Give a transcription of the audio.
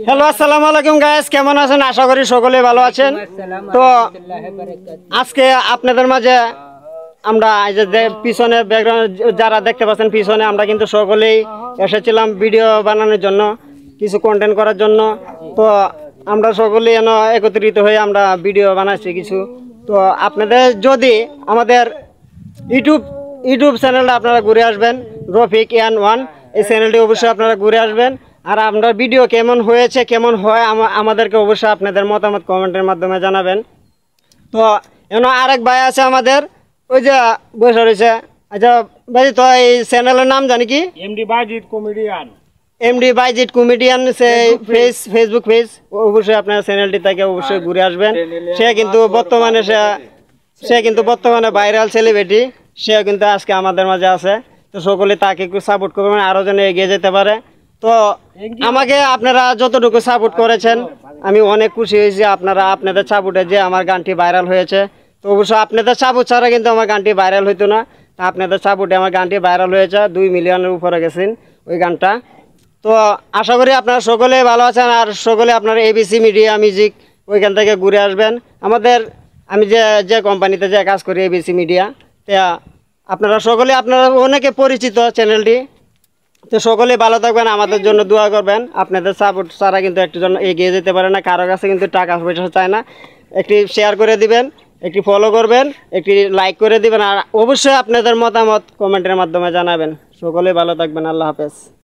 Hello, আসসালামু আলাইকুম guys, কেমন আছেন? আশা করি সকলে ভালো আছেন। তো আজকে আপনাদের মাঝে আমরা এই যে পিছনে ব্যাকগ্রাউন্ড যারা দেখতে পাচ্ছেন পিছনে, আমরা কিন্তু সকলেই এসেছিলাম ভিডিও বানানোর জন্য, কিছু কন্টেন্ট করার জন্য। তো আমরা সকলেই একত্রিত হয়ে আমরা ভিডিও বানাচ্ছি কিছু। তো আপনাদের যদি আমাদের ইউটিউব চ্যানেলটা আপনারা ঘুরে আসবেন, রফিক এন ওয়ান, এই চ্যানেলটি অবশ্যই আপনারা ঘুরে আসবেন। আর আমরা ভিডিও কেমন হয়েছে কেমন হয় আমাদেরকে অবশ্যই আপনাদের মতামত কমেন্টের মাধ্যমে জানাবেন। তো আরেক ভাই আছে আমাদের, ওই যে বসে রয়েছে। আচ্ছা ভাই, তো এই চ্যানেলের নাম জানি কি? MD Baijit comedian Facebook page. অবশ্যই আপনার চ্যানেলটি থেকে অবশ্যই ঘুরে আসবেন। সে কিন্তু বর্তমানে ভাইরাল সেলিব্রিটি, সে কিন্তু আজকে আমাদের মাঝে আছে। তো সকলে তাকে একটু সাপোর্ট করবেন, আরও যেন এগিয়ে যেতে পারে। তো আমাকে আপনারা যতটুকু সাপোর্ট করেছেন আমি অনেক খুশি হয়েছি। আপনাদের সাপোর্টে যে আমার গানটি ভাইরাল হয়েছে। তো অবশ্যই আপনাদের সাপোর্ট ছাড়া কিন্তু আমার গানটি ভাইরাল হইতো না। তা আপনাদের সাপোর্টে আমার গানটি ভাইরাল হয়েছে, 2 মিলিয়নের উপরে গেছেন ওই গানটা। তো আশা করি আপনারা সকলে ভালো আছেন, আর সকলে আপনারা এবিসি মিডিয়া মিউজিক ওইখান থেকে ঘুরে আসবেন। আমি যে কোম্পানিতে যে কাজ করি, এবিসি মিডিয়া, তা আপনারা অনেকে পরিচিত চ্যানেলটি। তো সকলে ভালো থাকবেন, আমাদের জন্য দোয়া করবেন। আপনাদের সাপোর্ট ছাড়া কিন্তু একজন এগিয়ে যেতে পারে না, কারো কাছে কিন্তু টাকা পয়সা চায় না। একটি শেয়ার করে দিবেন, একটি ফলো করবেন, একটি লাইক করে দিবেন, আর অবশ্যই আপনাদের মতামত কমেন্টের মাধ্যমে জানাবেন। সকলে ভালো থাকবেন, আল্লাহ হাফেজ।